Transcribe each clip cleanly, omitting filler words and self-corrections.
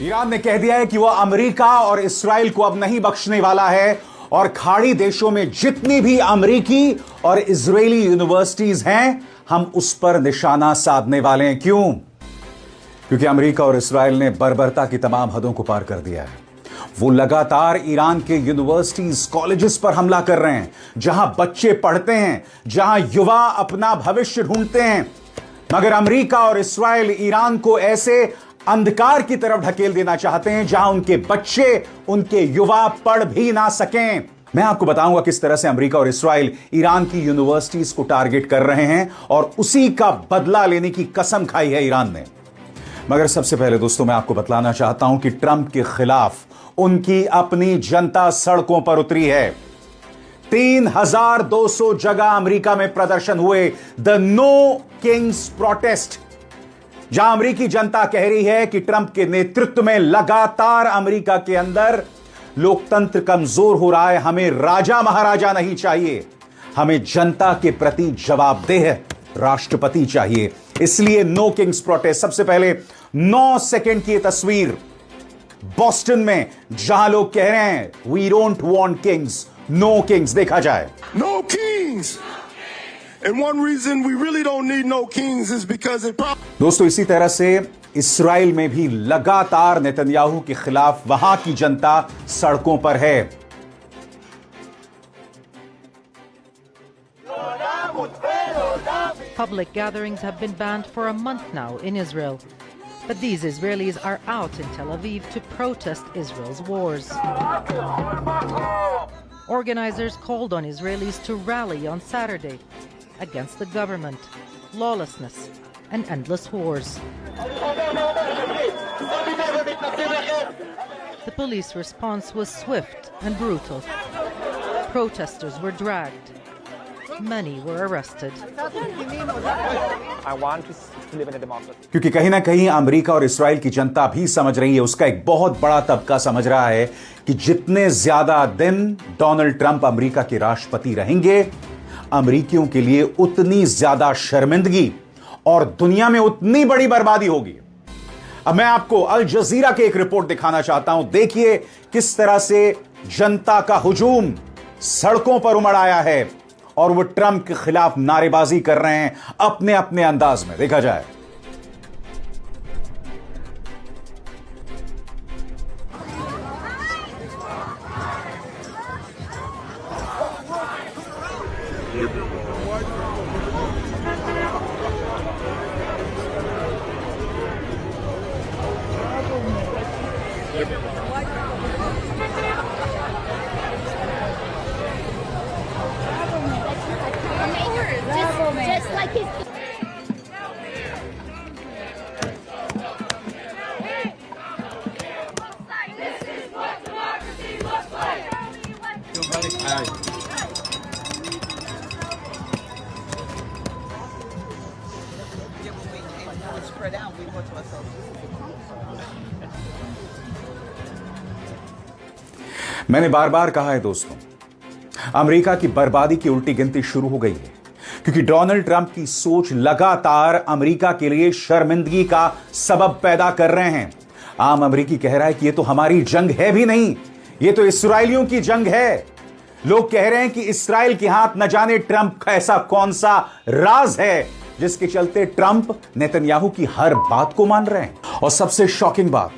Iran ने कह दिया है कि वह अमेरिका और इस्राइल को अब नहीं बख्शने वाला है और खाड़ी देशों में जितनी भी अमेरिकी और इजरायली यूनिवर्सिटीज हैं, हम उस पर निशाना साधने वाले हैं। क्यों? क्योंकि अमेरिका और इस्राइल ने बर्बरता की तमाम हदों को पार कर दिया है। वो लगातार ईरान के यूनिवर्सिटीज, कॉलेजेस पर हमला कर रहे हैं, जहां बच्चे पढ़ते हैं, जहां युवा अपना भविष्य ढूंढते हैं। मगर अमेरिका और इस्राइल ईरान को ऐसे अंधकार की तरफ ढकेल देना चाहते हैं जहां उनके बच्चे, उनके युवा पढ़ भी ना सकें। मैं आपको बताऊंगा किस तरह से अमेरिका और इस्राइल ईरान की यूनिवर्सिटीज को टारगेट कर रहे हैं और उसी का बदला लेने की कसम खाई है ईरान ने। मगर सबसे पहले दोस्तों, मैं आपको बतलाना चाहता हूं कि ट्रंप के खिलाफ उनकी अपनी जनता सड़कों पर उतरी है। 3200 जगह अमेरिका में प्रदर्शन हुए, द नो किंग्स प्रोटेस्ट, जहां अमेरिकी जनता कह रही है कि ट्रंप के नेतृत्व में लगातार अमेरिका के अंदर लोकतंत्र कमजोर हो रहा है। हमें राजा महाराजा नहीं चाहिए, हमें जनता के प्रति जवाबदेह राष्ट्रपति चाहिए। इसलिए नो किंग्स प्रोटेस्ट। सबसे पहले 9 सेकंड की तस्वीर बॉस्टन में, जहां लोग कह रहे हैं we don't want kings, no kings. देखा जाए। No kings. And one reason we really don't need no kings is because it दोस्तों, इसी तरह से इस्राइल में भी लगातार नेतन्याहू के खिलाफ वहां की जनता सड़कों पर है। Public gatherings have been banned for a month now in Israel. But these Israelis are out in Tel Aviv to protest Israel's wars. Organizers called on Israelis to rally on Saturday against the government, lawlessness, and endless wars. The police response was swift and brutal. Protesters were dragged. Many were arrested. I want to live in a democracy. क्योंकि कहीं ना कहीं America और Israel की जनता भी समझ रही है, उसका एक बहुत बड़ा तबका समझ रहा है कि जितने ज्यादा दिन डोनाल्ड ट्रंप अमेरिका के राष्ट्रपति रहेंगे, अमेरिकियों के लिए उतनी ज्यादा शर्मिंदगी और दुनिया में उतनी बड़ी बर्बादी होगी। अब मैं आपको अल जजीरा के एक रिपोर्ट दिखाना चाहता हूं। देखिए किस तरह से जनता का हुजूम सड़कों पर उमड़ आया है और वो ट्रंप के खिलाफ नारेबाजी कर रहे हैं अपने अपने अंदाज में। देखा जाए। Just like his. This is what democracy looks like. Spread out, we go to ourselves. मैंने बार बार कहा है दोस्तों, अमेरिका की बर्बादी की उल्टी गिनती शुरू हो गई है, क्योंकि डोनाल्ड ट्रंप की सोच लगातार अमेरिका के लिए शर्मिंदगी का सबब पैदा कर रहे हैं। आम अमेरिकी कह रहा है कि ये तो हमारी जंग है भी नहीं, ये तो इस्राएलियों की जंग है। लोग कह रहे हैं कि इस्राएल के हाथ न जाने ट्रंप का ऐसा कौन सा राज है जिसके चलते ट्रंप नेतन्याहू की हर बात को मान रहे हैं। और सबसे शॉकिंग बात,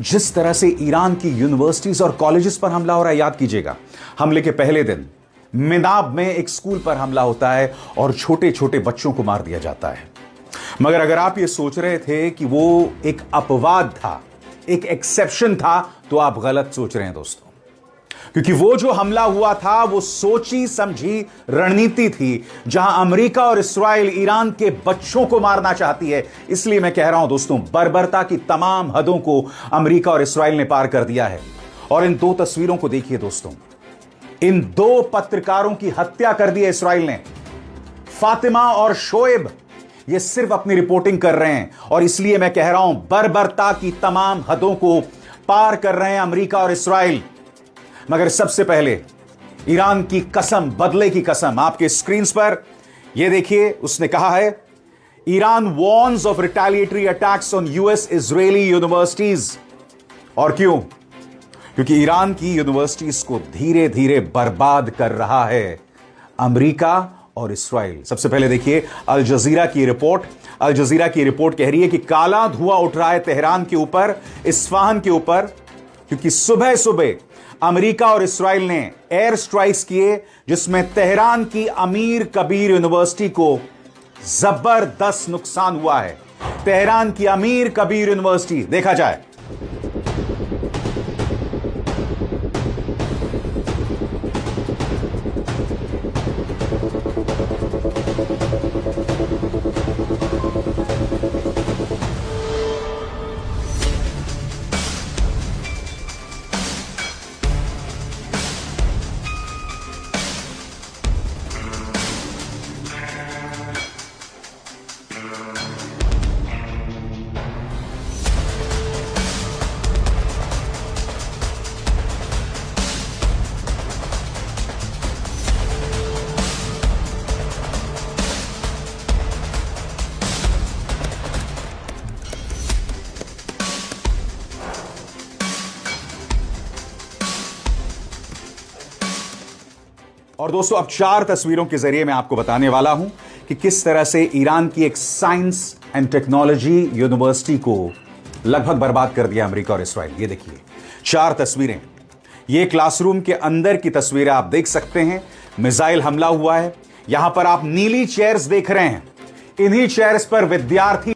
जिस तरह से ईरान की यूनिवर्सिटीज और कॉलेजेस पर हमला हो रहा है, याद कीजिएगा, हमले के पहले दिन मिनाब में एक स्कूल पर हमला होता है और छोटे छोटे बच्चों को मार दिया जाता है। मगर अगर आप ये सोच रहे थे कि वो एक अपवाद था, एक एक्सेप्शन था, तो आप गलत सोच रहे हैं दोस्तों, क्योंकि वो जो हमला हुआ था वो सोची समझी रणनीति थी, जहां अमेरिका और इस्राइल ईरान के बच्चों को मारना चाहती है। इसलिए मैं कह रहा हूं दोस्तों, बर्बरता की तमाम हदों को अमेरिका और इस्राइल ने पार कर दिया है। और इन दो तस्वीरों को देखिए दोस्तों, इन 2 पत्रकारों की हत्या कर दी है इस्राइल ने, फातिमा और शोएब। ये सिर्फ अपनी रिपोर्टिंग कर रहे हैं और इसलिए मैं कह रहा हूं, बर्बरता की तमाम हदों को पार कर रहे हैं अमेरिका और इस्राइल। मगर सबसे पहले ईरान की कसम, बदले की कसम, आपके स्क्रीन पर यह देखिए। उसने कहा है, Iran warns of retaliatory attacks on US Israeli universities. और क्यों? क्योंकि ईरान की यूनिवर्सिटीज को धीरे धीरे बर्बाद कर रहा है अमेरिका और इस्राइल। सबसे पहले देखिए अल जजीरा की रिपोर्ट। अल जजीरा की रिपोर्ट कह रही है कि काला धुआं उठ रहा है तेहरान के ऊपर, इस्फहान के ऊपर, क्योंकि सुबह सुबह अमेरिका और इस्राइल ने एयर स्ट्राइक्स किए जिसमें तेहरान की अमीर कबीर यूनिवर्सिटी को जबरदस्त नुकसान हुआ है। तेहरान की अमीर कबीर यूनिवर्सिटी, देखा जाए और दोस्तों अब 4 तस्वीरों के जरिए मैं आपको बताने वाला हूं कि किस तरह से ईरान की एक साइंस एंड टेक्नोलॉजी यूनिवर्सिटी को लगभग बर्बाद कर दिया अमेरिका और इस्राइल। ये देखिए 4 तस्वीरें। ये क्लासरूम के अंदर की तस्वीरें आप देख सकते हैं। मिसाइल हमला हुआ है। यहां पर आप नीली चेयर्स देख रहे हैं। इन्हीं चेयर्स पर विद्यार्थी